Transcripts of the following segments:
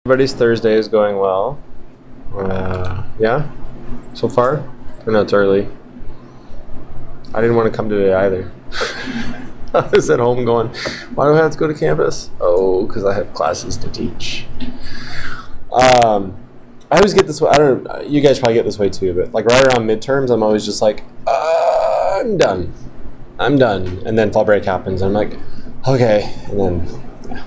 Everybody's Thursday is going well. Yeah, so far? I know it's early. I didn't want to come today either. I was at home going, why do I have to go to campus? Oh, because I have classes to teach. I always get this way. I don't know, you guys probably get this way too, but like right around midterms, I'm always just like, I'm done. And then fall break happens. And I'm like, okay. And then, yeah.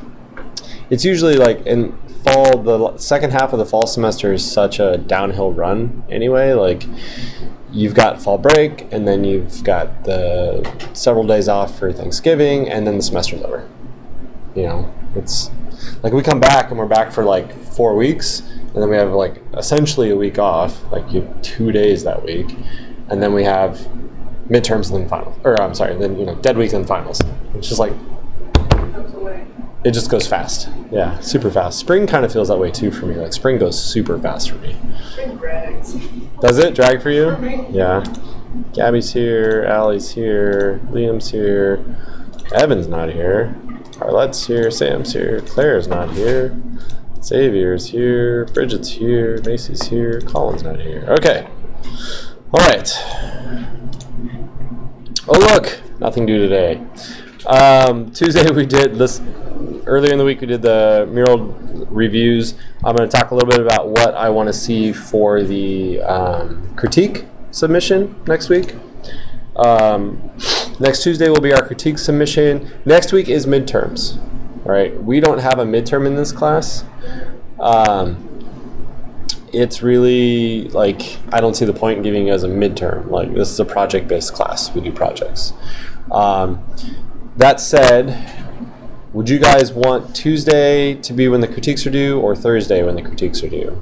It's usually like in fall, the second half of the fall semester is such a downhill run anyway. Like you've got fall break, and then you've got the several days off for Thanksgiving, and then the semester's over. You know, it's like we come back and we're back for like 4 weeks, and then we have like essentially a week off, like you have 2 days that week, and then we have midterms and then finals, or I'm sorry, then dead week and finals. It's just like it just goes fast. Yeah, super fast. Spring kind of feels that way too for me. Like spring goes super fast for me. Spring drags. Does it drag for you? For me. Yeah. Gabby's here, Allie's here, Liam's here, Evan's not here, Arlette's here, Sam's here, Claire's not here, Xavier's here, Bridget's here, Macy's here, Colin's not here. Okay. All right. Oh look, nothing due today. Tuesday we did this. Earlier in the week we did the mural reviews. I'm going to talk a little bit about what I want to see for the critique submission next week. Next Tuesday will be our critique submission. Next week is midterms. All right, we don't have a midterm in this class. It's really like I don't see the point in giving you guys a midterm. Like this is a project-based class. We do projects. That said, would you guys want Tuesday to be when the critiques are due or Thursday when the critiques are due?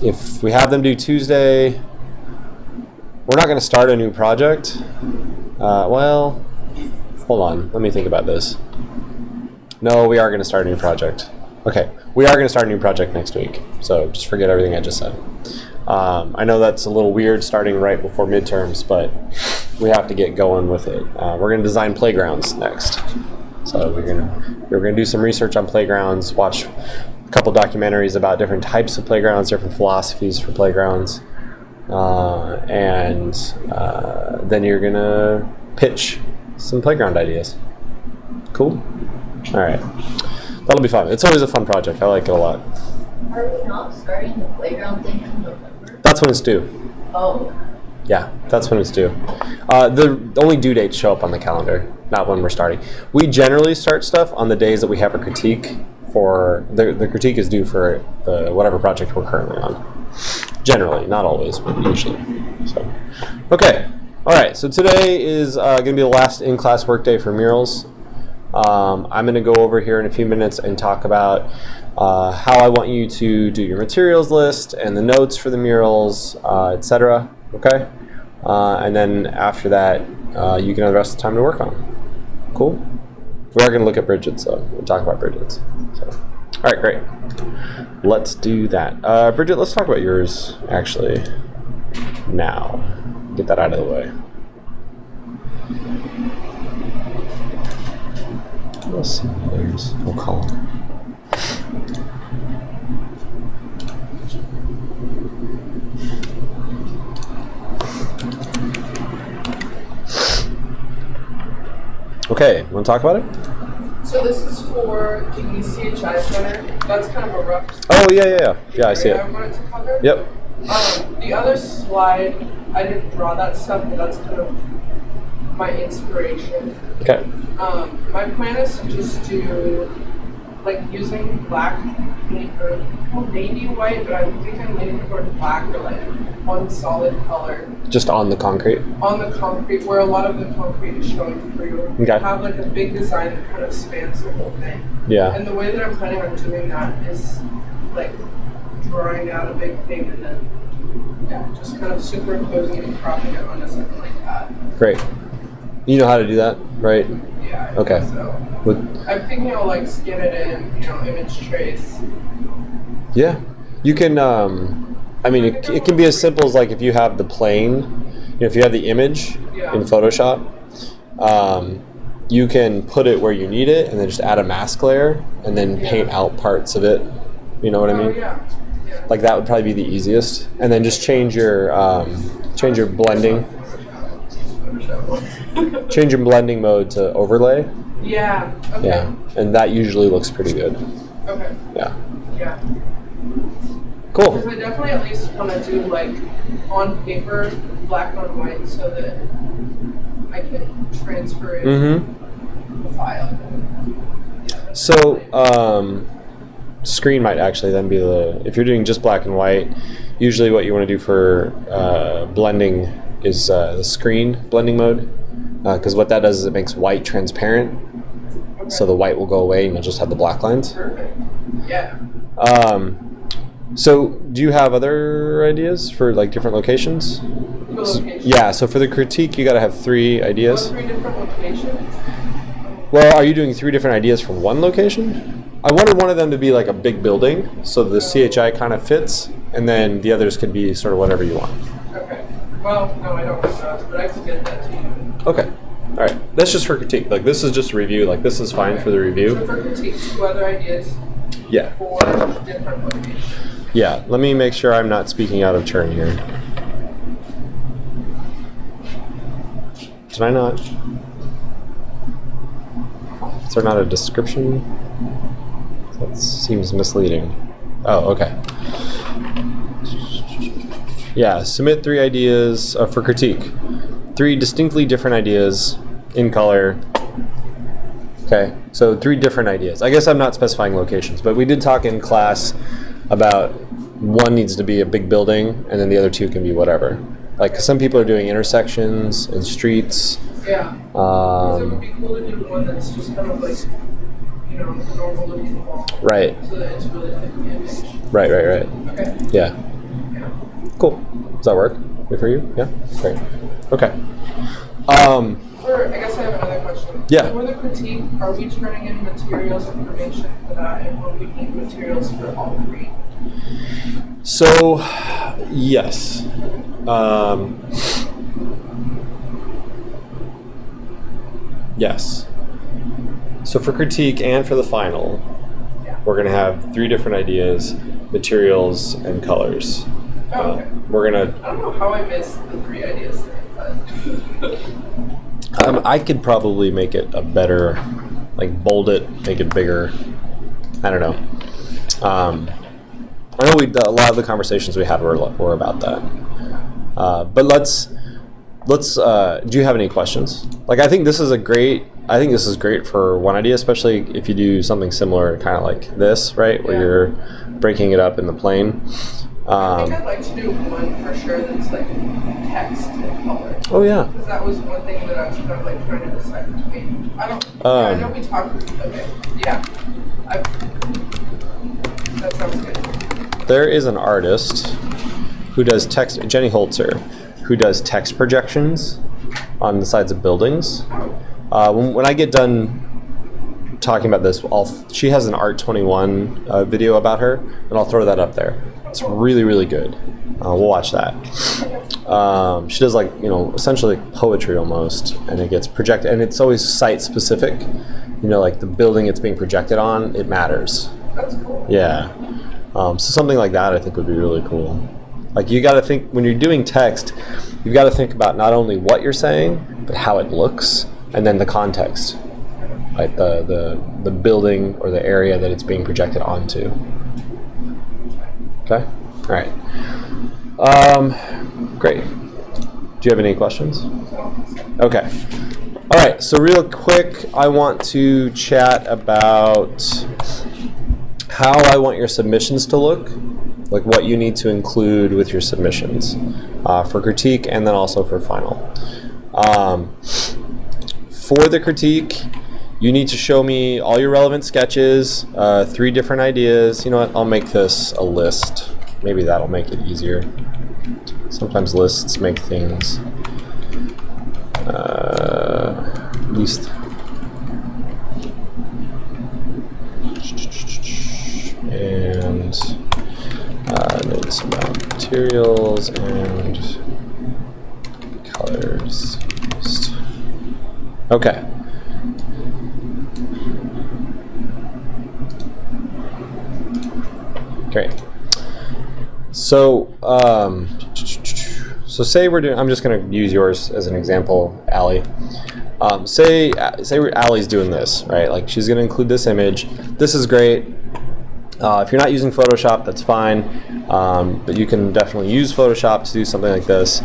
If we have them due Tuesday, we're not going to start a new project. Well, hold on. Let me think about this. No, we are going to start a new project. Okay, we are going to start a new project next week. So just forget everything I just said. I know that's a little weird starting right before midterms, but we have to get going with it. We're going to design playgrounds next. So we're gonna do some research on playgrounds, watch a couple documentaries about different types of playgrounds, different philosophies for playgrounds, and then you're gonna pitch some playground ideas. Cool? All right, that'll be fun. It's always a fun project. I like it a lot. Are we not starting the playground thing in November? That's when it's due. Oh. Yeah, that's when it's due. The only due dates show up on the calendar, not when we're starting. We generally start stuff on the days that we have a critique for, the critique is due for whatever project we're currently on. Generally, not always, but usually. So, okay. All right, so today is going to be the last in-class workday for murals. I'm going to go over here in a few minutes and talk about how I want you to do your materials list and the notes for the murals, etc. Okay? And then after that, you can have the rest of the time to work on them. Cool? We are going to look at Bridget's, so we'll talk about Bridget's. So, all right, great. Let's do that. Bridget, let's talk about yours, actually, now. Get that out of the way. Let's see. We'll call them. Okay, want to talk about it? So this is for the CHI Center. That's kind of a rough. Oh, yeah. Yeah, I see it. I wanted to cover. Yep. The other slide, I didn't draw that stuff, but that's kind of my inspiration. Okay. My plan is to just do like using black paint or navy white, but I think I'm leaning toward black or like one solid color. Just on the concrete? On the concrete, where a lot of the concrete is showing through. Okay. Have like a big design that kind of spans the whole thing. Yeah. And the way that I'm planning on doing that is like drawing out a big thing and then just kind of superimposing it and cropping it onto something like that. Great. You know how to do that, right? Yeah. I Okay. think so. What? I'm thinking I'll like scan it in, image trace. Yeah. You can, I mean, it can be as simple as like if you have the plane, if you have the image in Photoshop, you can put it where you need it and then just add a mask layer and then paint out parts of it You know what I Oh, mean? yeah. Yeah. Like that would probably be the easiest. And then just change your blending. Change your blending mode to overlay. Yeah. Okay. Yeah, and that usually looks pretty good. Okay. Yeah. Yeah. Cool. Because I definitely at least want to do like on paper, black on white, so that I can transfer it the file. Yeah, So screen might actually then be if you're doing just black and white, usually what you want to do for blending is the screen blending mode, because what that does is it makes white transparent, okay. so the white will go away and you'll just have the black lines. Perfect. Yeah. So do you have other ideas for like different locations? For locations? Yeah, so for the critique you got to have 3 ideas. 3 different locations? Well, are you doing 3 different ideas for one location? I wanted one of them to be like a big building, so the CHI kind of fits, and then the others could be sort of whatever you want. Okay. Well, no, I don't have those, but I can get that to you. Okay. All right. That's just for critique. Like this is just a review. Like this is fine for the review. So for critique, 2 other ideas Yeah. for different locations. Yeah. Let me make sure I'm not speaking out of turn here. Did I not? Is there not a description? That seems misleading. Oh, okay. Yeah, submit 3 ideas for critique. 3 distinctly different ideas in color. Okay, so 3 different ideas. I guess I'm not specifying locations, but we did talk in class about one needs to be a big building, and then the other 2 can be whatever. Like some people are doing intersections and streets. Yeah. Because it would be cool to do one that's just kind of like, you know, a normal looking wall. Right. So that it's really like the image. Right. Okay. Yeah. Yeah. Cool. Does that work? Good for you? Yeah? Great. Okay. I guess I have another question. Yeah. For the critique, are we turning in materials information for that, and will we need materials for all 3? So, yes. Yes. So for critique and for the final, we're going to have 3 different ideas, materials, and colors. Oh, okay. We're going to... I don't know how I missed the 3 ideas thing, but... I could probably make it a better, like bold it, make it bigger. I don't know. I know a lot of the conversations we had were about that. But let's. Do you have any questions? Like, I think this is great for one idea, especially if you do something similar, kind of like this, right, where you're breaking it up in the plane. I think I'd like to do one for sure that's like text and color. Oh yeah. Because that was one thing that I was kind of like trying to decide between. I know we talked. Okay. Yeah. That sounds good. There is an artist who does text, Jenny Holzer, who does text projections on the sides of buildings. When I get done talking about this, she has an Art 21 video about her, and I'll throw that up there. It's really, really good. We'll watch that. She does like, essentially like poetry almost, and it gets projected, and it's always site specific. Like the building it's being projected on, it matters. That's cool. Yeah. So something like that I think would be really cool. Like you got to think, when you're doing text, you've got to think about not only what you're saying, but how it looks, and then the context, like the building or the area that it's being projected onto. Okay? All right. Great. Do you have any questions? Okay. All right, so real quick, I want to chat about how I want your submissions to look, like what you need to include with your submissions for critique and then also for final. For the critique, you need to show me all your relevant sketches, 3 different ideas. You know what, I'll make this a list. Maybe that'll make it easier. Sometimes lists make things least. And notes about materials and colors used. Okay. Great. So, so say we're doing. I'm just going to use yours as an example, Allie. Say Allie's doing this, right? Like she's going to include this image. This is great. If you're not using Photoshop, that's fine, but you can definitely use Photoshop to do something like this.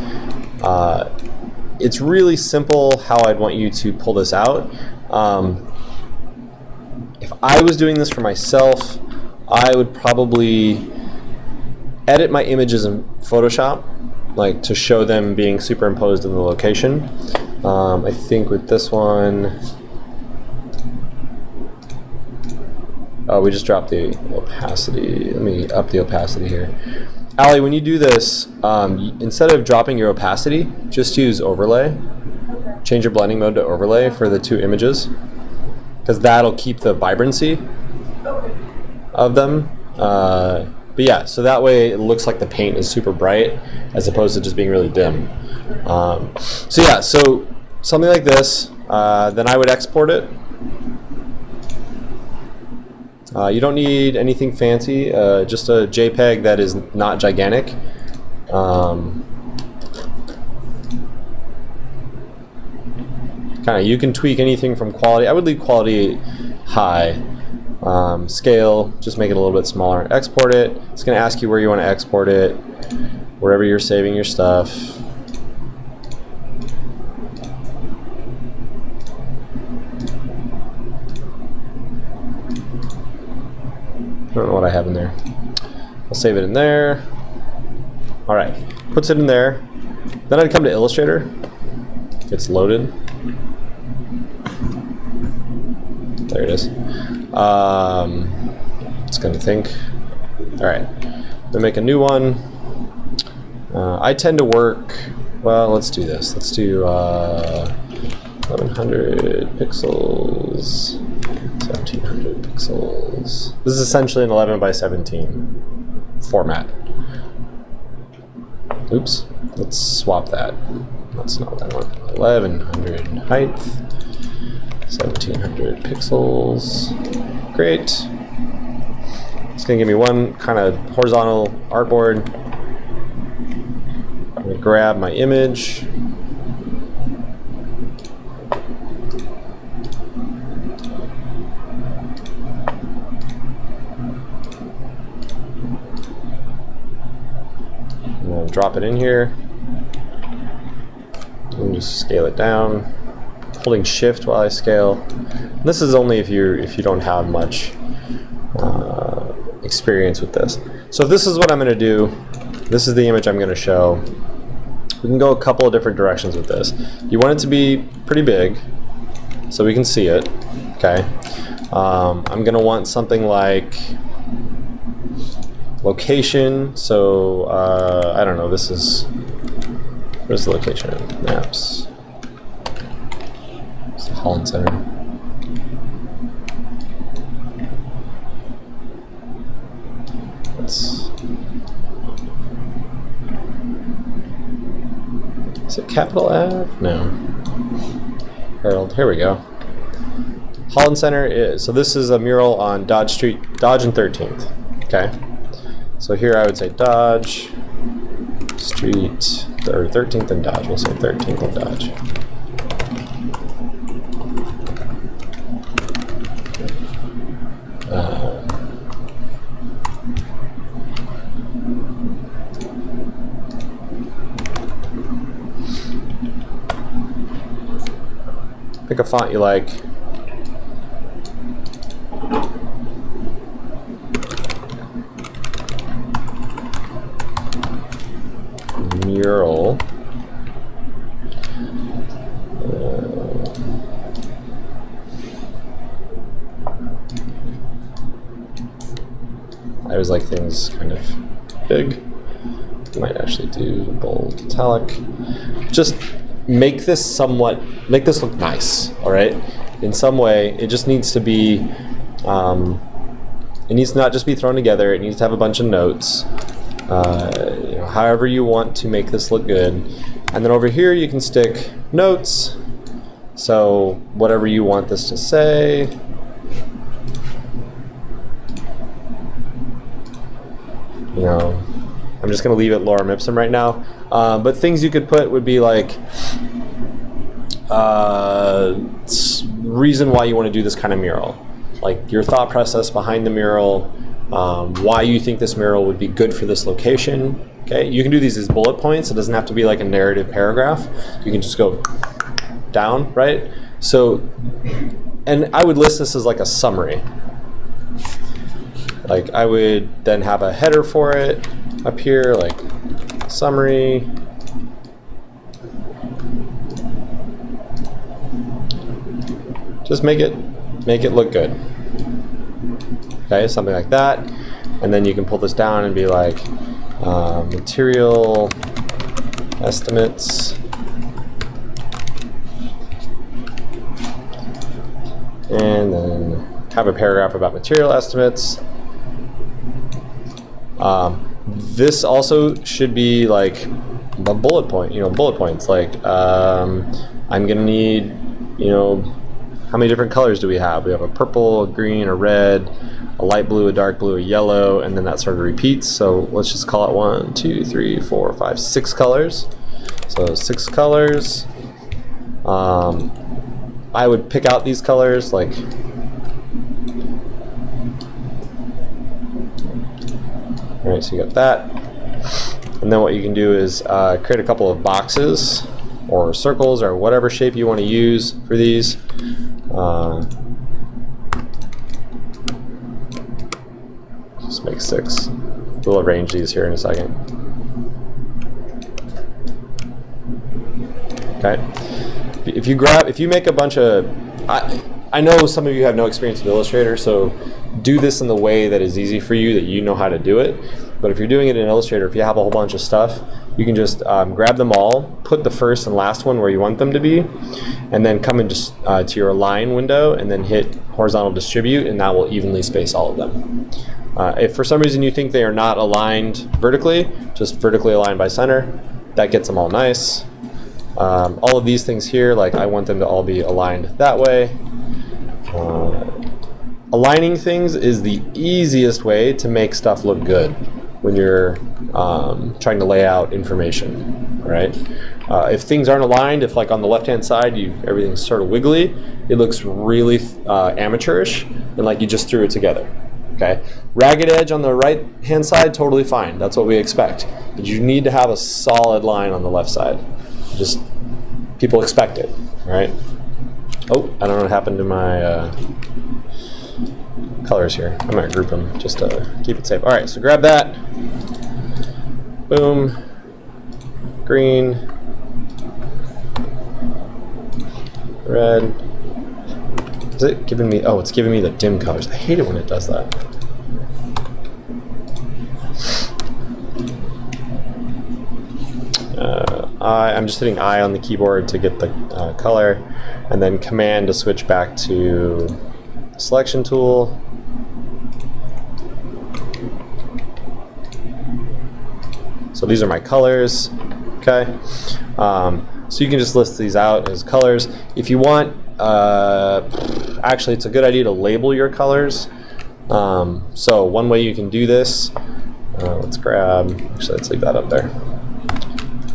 It's really simple how I'd want you to pull this out. If I was doing this for myself, I would probably edit my images in Photoshop, like to show them being superimposed in the location. I think with this one, oh, we just dropped the opacity. Let me up the opacity here. Allie, when you do this, instead of dropping your opacity, just use overlay. Change your blending mode to overlay for the two images, because that'll keep the vibrancy of them. But yeah, so that way it looks like the paint is super bright as opposed to just being really dim. So yeah, so something like this, then I would export it. You don't need anything fancy, just a JPEG that is not gigantic. You can tweak anything from quality. I would leave quality high. Scale, just make it a little bit smaller. Export it. It's going to ask you where you want to export it, wherever you're saving your stuff. I don't know what I have in there. I'll save it in there. All right, puts it in there. Then I'd come to Illustrator. It's loaded. There it is. It's going to think. All right, we make a new one. I tend to work. Well, let's do this. Let's do 1100 pixels, 1700 pixels. This is essentially an 11 by 17 format. Oops. Let's swap that. That's not what I want. 1100 height. 1700 pixels. Great. It's going to give me one kind of horizontal artboard. I'm going to grab my image. I'm going to drop it in here. And just scale it down. Holding shift while I scale. This is only if you don't have much experience with this. So if this is what I'm going to do, this is the image I'm going to show. We can go a couple of different directions with this. You want it to be pretty big so we can see it. Okay. I'm going to want something like location. So I don't know. This is, where's the location? Maps. Holland Center. Is it capital F? No. Harold, here we go. Holland Center is, so this is a mural on Dodge Street, Dodge and 13th. Okay. So here I would say Dodge Street, or 13th and Dodge. We'll say 13th and Dodge. Pick a font you like. Mural. I always like things kind of big. Might actually do bold italic. Just make this somewhat, make this look nice, all right? In some way, it just needs to be, it needs to not just be thrown together, it needs to have a bunch of notes, you know, however you want to make this look good. And then over here you can stick notes, so whatever you want this to say. you know, I'm just going to leave it lorem ipsum right now. But things you could put would be like reason why you want to do this kind of mural, like your thought process behind the mural, why you think this mural would be good for this location. Okay, you can do these as bullet points. It doesn't have to be like a narrative paragraph. You can just go down, right? So, and I would list this as like a summary. Like I would then have a header for it up here, like summary. Just make it look good. Okay, something like that. And then you can pull this down and be like material estimates. And then have a paragraph about material estimates. This also should be like a bullet point, bullet points. Like I'm gonna need, how many different colors do we have? We have a purple, a green, a red, a light blue, a dark blue, a yellow, and then that sort of repeats. So let's just call it 1, 2, 3, 4, 5, 6 colors. So 6 colors. I would pick out these colors, like all right, so you got that. And then what you can do is create a couple of boxes or circles or whatever shape you want to use for these. Just make 6. We'll arrange these here in a second. Okay. If you make a bunch of, I know some of you have no experience with Illustrator, so do this in the way that is easy for you, that you know how to do it. But if you're doing it in Illustrator, if you have a whole bunch of stuff, you can just grab them all, put the first and last one where you want them to be, and then come and just to your align window and then hit horizontal distribute, and that will evenly space all of them. If for some reason you think they are not aligned vertically, just vertically align by center. That gets them all nice. All of these things here, like I want them to all be aligned that way. Aligning things is the easiest way to make stuff look good when you're trying to lay out information, right? If things aren't aligned, if like on the left-hand side everything's sort of wiggly, it looks really amateurish and like you just threw it together. Okay, ragged edge on the right-hand side, totally fine. That's what we expect. But you need to have a solid line on the left side. Just people expect it, right? Oh, I don't know what happened to my colors here. I'm gonna group them just to keep it safe. All right, so grab that. Boom. Green. Red. Is it giving me? Oh, it's giving me the dim colors. I hate it when it does that. I'm just hitting I on the keyboard to get the color, and then Command to switch back to selection tool. So these are my colors, okay? So you can just list these out as colors. If you want, actually it's a good idea to label your colors. So one way you can do this, let's leave that up there.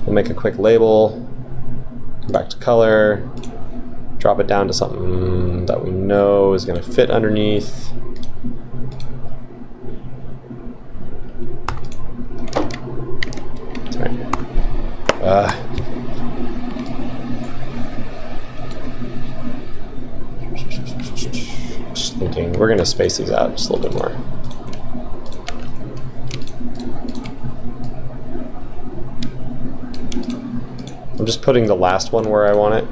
We'll make a quick label, come back to color, drop it down to something that we know is going to fit underneath. Sorry. Just thinking, we're going to space these out just a little bit more. I'm just putting the last one where I want it.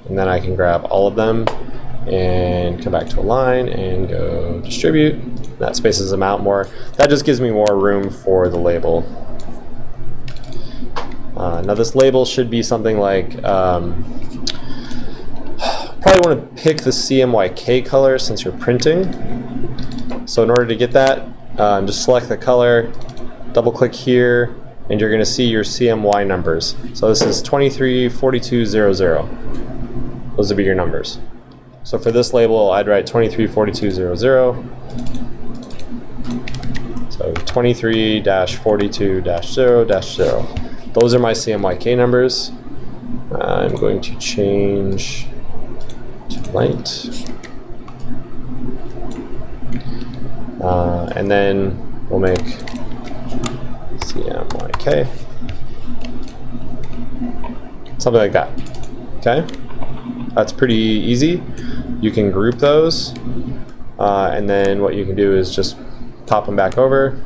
And then I can grab all of them and come back to align and go distribute. That spaces them out more. That just gives me more room for the label. Now this label should be something like, probably want to pick the CMYK color since you're printing. So in order to get that, just select the color, double click here, and you're going to see your CMY numbers. So this is 234200. Those would be your numbers. So for this label, I'd write 234200. So 23-42-0-0. Those are my CMYK numbers. I'm going to change to light. And then we'll make CMYK. Something like that. Okay? That's pretty easy. You can group those. And then what you can do is just pop them back over.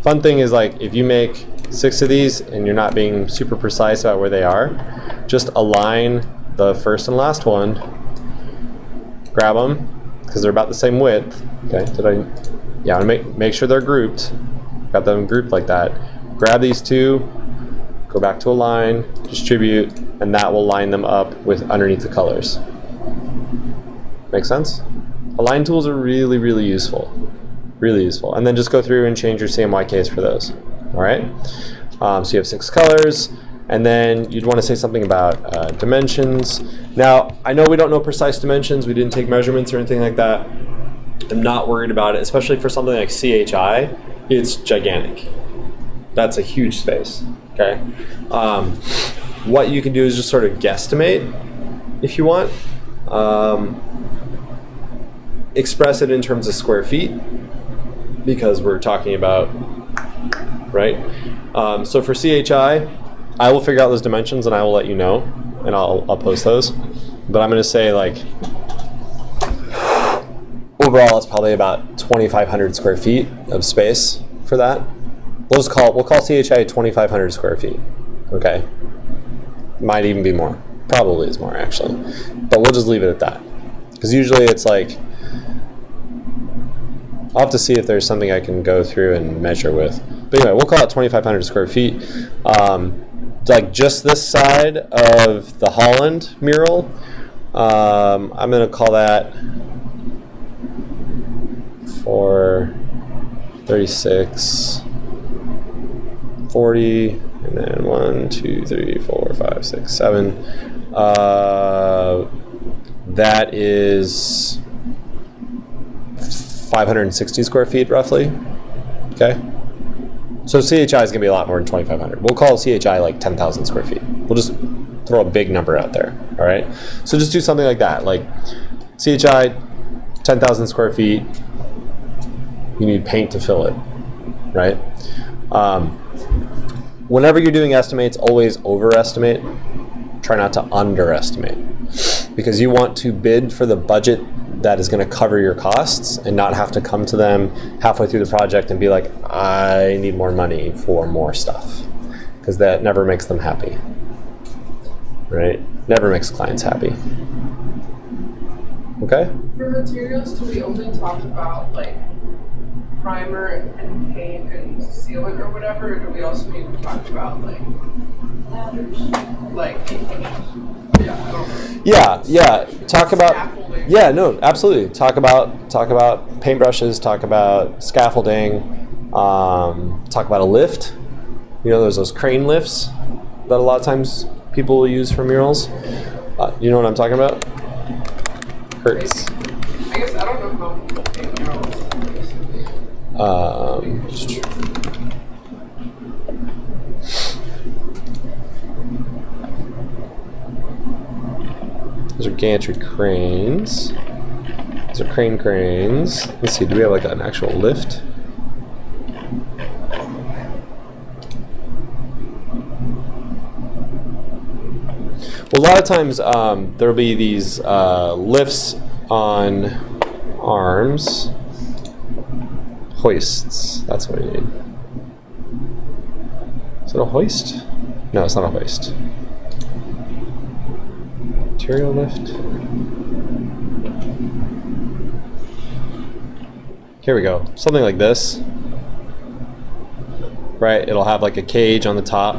Fun thing is, like, if you make 6 of these and you're not being super precise about where they are, just align the first and last one, grab them because they're about the same width. Okay, yeah, I'm gonna make sure they're grouped. Got them grouped like that. Grab these two, go back to align, distribute, and that will line them up with underneath the colors. Make sense? Align tools are really, really useful. Really useful. And then just go through and change your CMYKs for those. All right? So you have 6 colors, and then you'd want to say something about dimensions. Now, I know we don't know precise dimensions. We didn't take measurements or anything like that. I'm not worried about it, especially for something like CHI. It's gigantic. That's a huge space. Okay? What you can do is just sort of guesstimate if you want. Express it in terms of square feet because we're talking about, right? So for CHI, I will figure out those dimensions and I will let you know, and I'll post those. But I'm going to say, like, overall it's probably about 2,500 square feet of space for that. We'll call CHI 2,500 square feet. Okay, might even be more. Probably is more, actually, but we'll just leave it at that because usually it's like, I'll have to see if there's something I can go through and measure with. But anyway, we'll call it 2,500 square feet. Like just this side of the Holland mural, I'm going to call that for 36, 40, and then 1, 2, 3, 4, 5, 6, 7. That is 560 square feet roughly. Okay. So CHI is going to be a lot more than 2,500. We'll call CHI like 10,000 square feet. We'll just throw a big number out there. All right. So just do something like that. Like CHI, 10,000 square feet. You need paint to fill it. Right. Whenever you're doing estimates, always overestimate. Try not to underestimate, because you want to bid for the budget that is going to cover your costs and not have to come to them halfway through the project and be like, I need more money for more stuff, because that never makes them happy, right? Never makes clients happy. Okay? For materials, do we only talk about like primer and paint and sealant or whatever, or do we also need to talk about like Yeah. Talk about scaffolding? Yeah, no, absolutely. Talk about paintbrushes. Talk about scaffolding. Talk about a lift. You know, there's those crane lifts that a lot of times people will use for murals. You know what I'm talking about? Hurts. I guess I don't know how people paint murals. Those are gantry cranes. Those are cranes. Let's see, do we have like an actual lift? Well, a lot of times there'll be these lifts on arms. Hoists, that's what you need. Is it a hoist? No, it's not a hoist. Material lift. Here we go. Something like this. Right? It'll have like a cage on the top.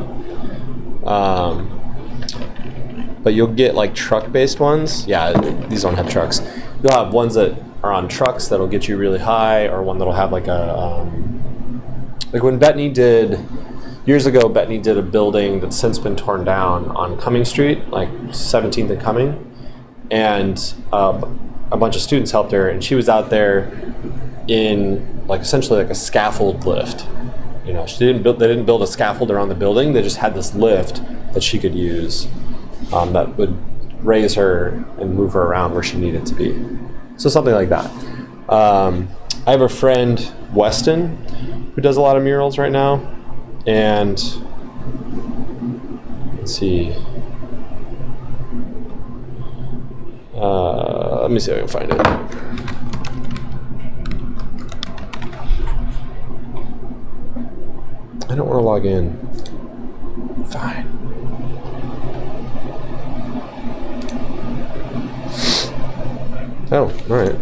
But you'll get like truck-based ones. Yeah, these don't have trucks. You'll have ones that are on trucks that'll get you really high, or one that'll have like a like when Bettany did years ago. Bettany did a building that's since been torn down on Cumming Street, like 17th and Cumming, and a bunch of students helped her, and she was out there in like essentially like a scaffold lift. You know, they didn't build a scaffold around the building. They just had this lift that she could use that would raise her and move her around where she needed to be. So something like that. I have a friend, Weston, who does a lot of murals right now. And let's see. Let me see if I can find it. I don't want to log in. Fine. Oh, all right.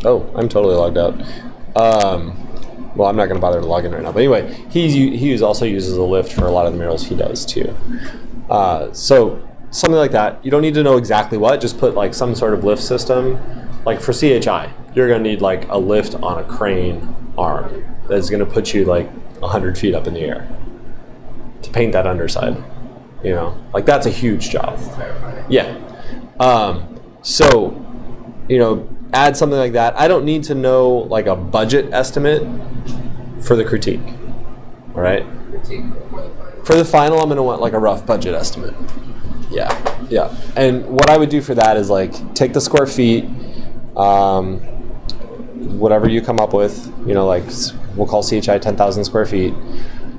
Oh, I'm totally logged out. Well, I'm not going to bother to log in right now. But anyway, he also uses a lift for a lot of the murals he does too. So something like that. You don't need to know exactly what. Just put like some sort of lift system. Like for CHI, you're going to need like a lift on a crane arm that's going to put you like 100 feet up in the air to paint that underside. You know, like that's a huge job. Yeah. So, you know, add something like that. I don't need to know like a budget estimate for the critique. All right. For the final, I'm going to want like a rough budget estimate. Yeah. And what I would do for that is like take the square feet, whatever you come up with, you know, like we'll call CHI 10,000 square feet.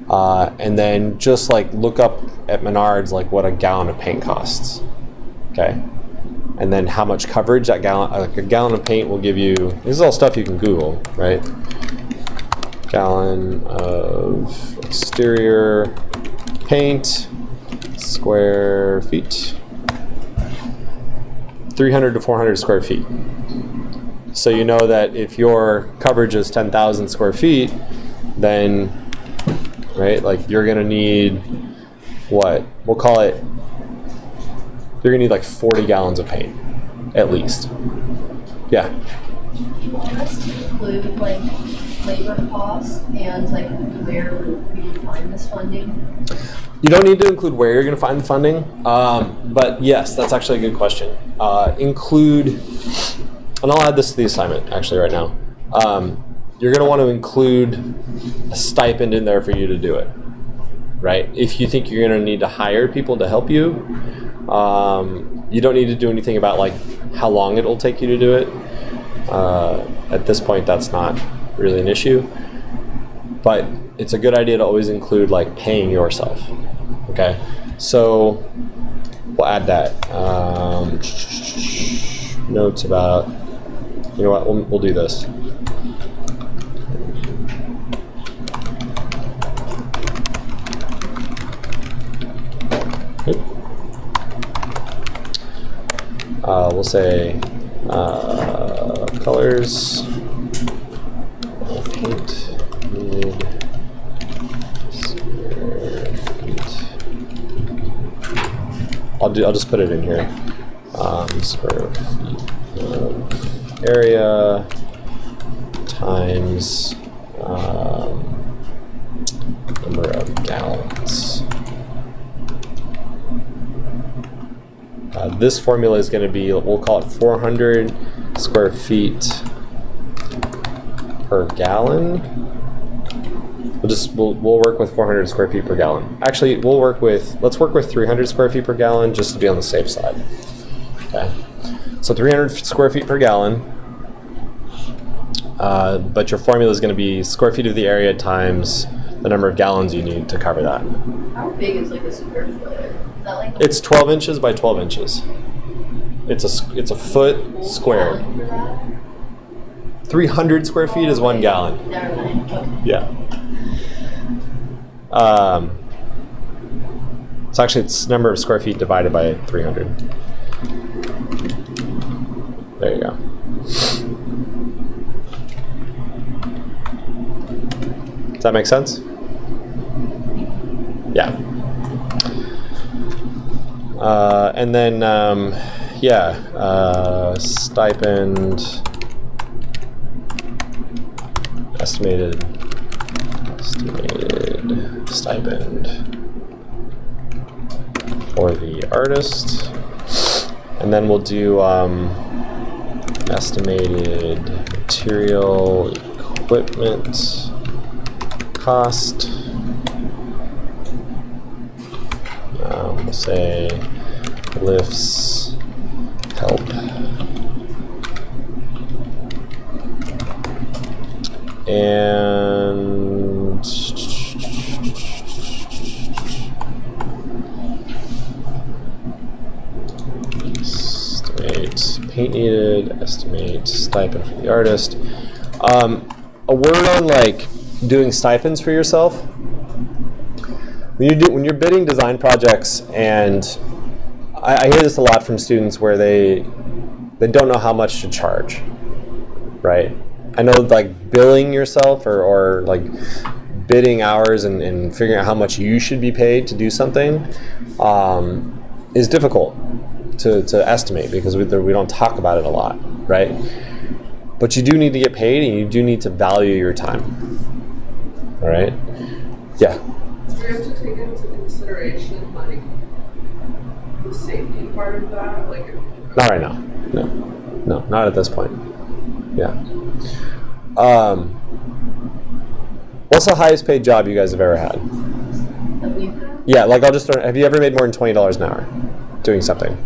And then just like look up at Menards like what a gallon of paint costs. Okay. And then how much coverage that gallon, like a gallon of paint will give you. This is all stuff you can Google, right? Gallon of exterior paint, square feet, 300 to 400 square feet. So you know that if your coverage is 10,000 square feet, then, right, like you're gonna need what? We'll call it, you're gonna need like 40 gallons of paint, at least. Yeah. Do you want us to include like labor costs and like where we would find this funding? You don't need to include where you're going to find the funding, but yes, that's actually a good question. Include, and I'll add this to the assignment actually right now. You're going to want to include a stipend in there for you to do it, right? If you think you're going to need to hire people to help you, you don't need to do anything about like how long it'll take you to do it. At this point, that's not really an issue, but it's a good idea to always include like paying yourself. Okay, so we'll add that. Notes about, you know what, we'll do this. We'll say colors, paint, need square feet. I'll just put it in here. Square feet of area times number of gallons. This formula is going to be, we'll call it 400 square feet per gallon. We'll work with 400 square feet per gallon. Actually, let's work with 300 square feet per gallon just to be on the safe side. Okay, so 300 square feet per gallon, but your formula is going to be square feet of the area times the number of gallons you need to cover that. How big is like a square foot? Is that like It's 12 inches by 12 inches. It's a foot squared. 300 square feet is 1 gallon. Never mind. Okay. Yeah. So actually it's number of square feet divided by 300. There you go. Does that make sense? Yeah. And then, stipend, estimated stipend for the artist. And then we'll do estimated material equipment cost. We'll say lifts help. And estimate paint needed, estimate stipend for the artist. A word on like doing stipends for yourself. When you're bidding design projects, and I hear this a lot from students where they don't know how much to charge, right? I know like billing yourself or like bidding hours and figuring out how much you should be paid to do something is difficult to estimate because we don't talk about it a lot, right? But you do need to get paid and you do need to value your time, all right? Yeah. Do you have to take into consideration like the safety part of that? Like, Not right now. No, not at this point. Yeah. What's the highest paid job you guys have ever had? That we've had? Yeah, like I'll just throw. Have you ever made more than $20 an hour doing something?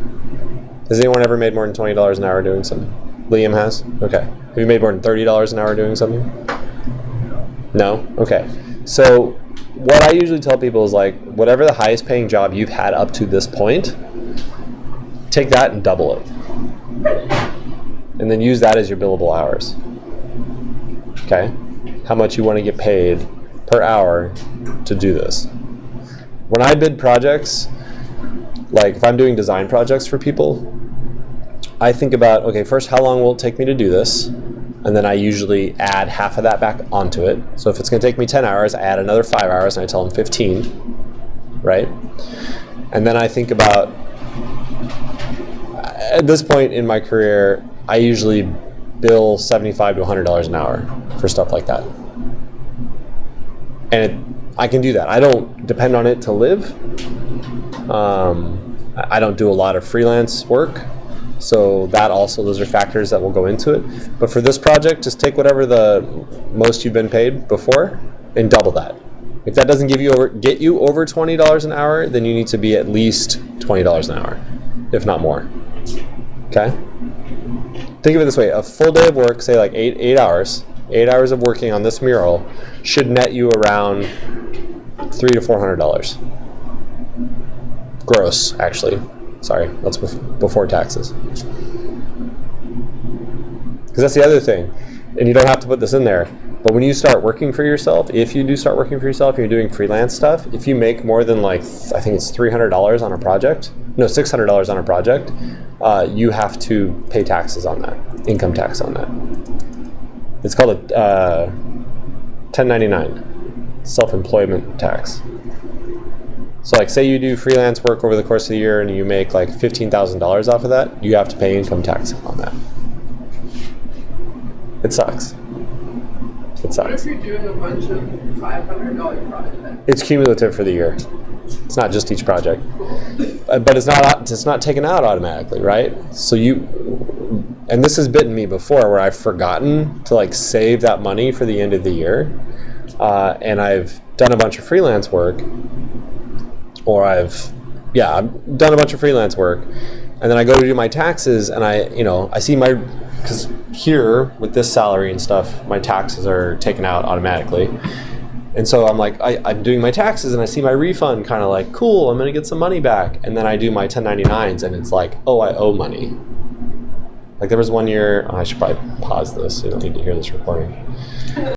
Has anyone ever made more than $20 an hour doing something? Liam has? Okay. Have you made more than $30 an hour doing something? No? Okay. So what I usually tell people is like, whatever the highest paying job you've had up to this point, take that and double it. And then use that as your billable hours. Okay? How much you want to get paid per hour to do this. When I bid projects, like if I'm doing design projects for people, I think about, okay, first, how long will it take me to do this? And then I usually add half of that back onto it. So if it's going to take me 10 hours, I add another 5 hours and I tell them 15, right? And then I think about, at this point in my career, I usually bill $75 to $100 an hour for stuff like that. And I can do that. I don't depend on it to live. I don't do a lot of freelance work. So those are factors that will go into it. But for this project, just take whatever the most you've been paid before and double that. If that doesn't get you over $20 an hour, then you need to be at least $20 an hour, if not more. Okay? Think of it this way. A full day of work, say like 8 hours of working on this mural should net you around $300 to $400. Gross, actually. Sorry, that's before taxes. Because that's the other thing. And you don't have to put this in there. But when you start working for yourself, if you do start working for yourself, you're doing freelance stuff, if you make more than like, I think it's $600 on a project, you have to pay taxes on that, income tax on that. It's called a 1099, self-employment tax. So like say you do freelance work over the course of the year and you make like $15,000 off of that, you have to pay income tax on that. It sucks. It what if sucks. you're doing a bunch of $500 projects? It's cumulative for the year. It's not just each project. Cool. But it's not taken out automatically, right? So and this has bitten me before where I've forgotten to like save that money for the end of the year. And I've done a bunch of freelance work. Or I've done a bunch of freelance work, and then I go to do my taxes, and I see because here with this salary and stuff, my taxes are taken out automatically, and so I'm like, I'm doing my taxes, and I see my refund, kind of like, cool, I'm gonna get some money back, and then I do my 1099s, and it's like, oh, I owe money. Like there was one year, I should probably pause this, so you don't need to hear this recording.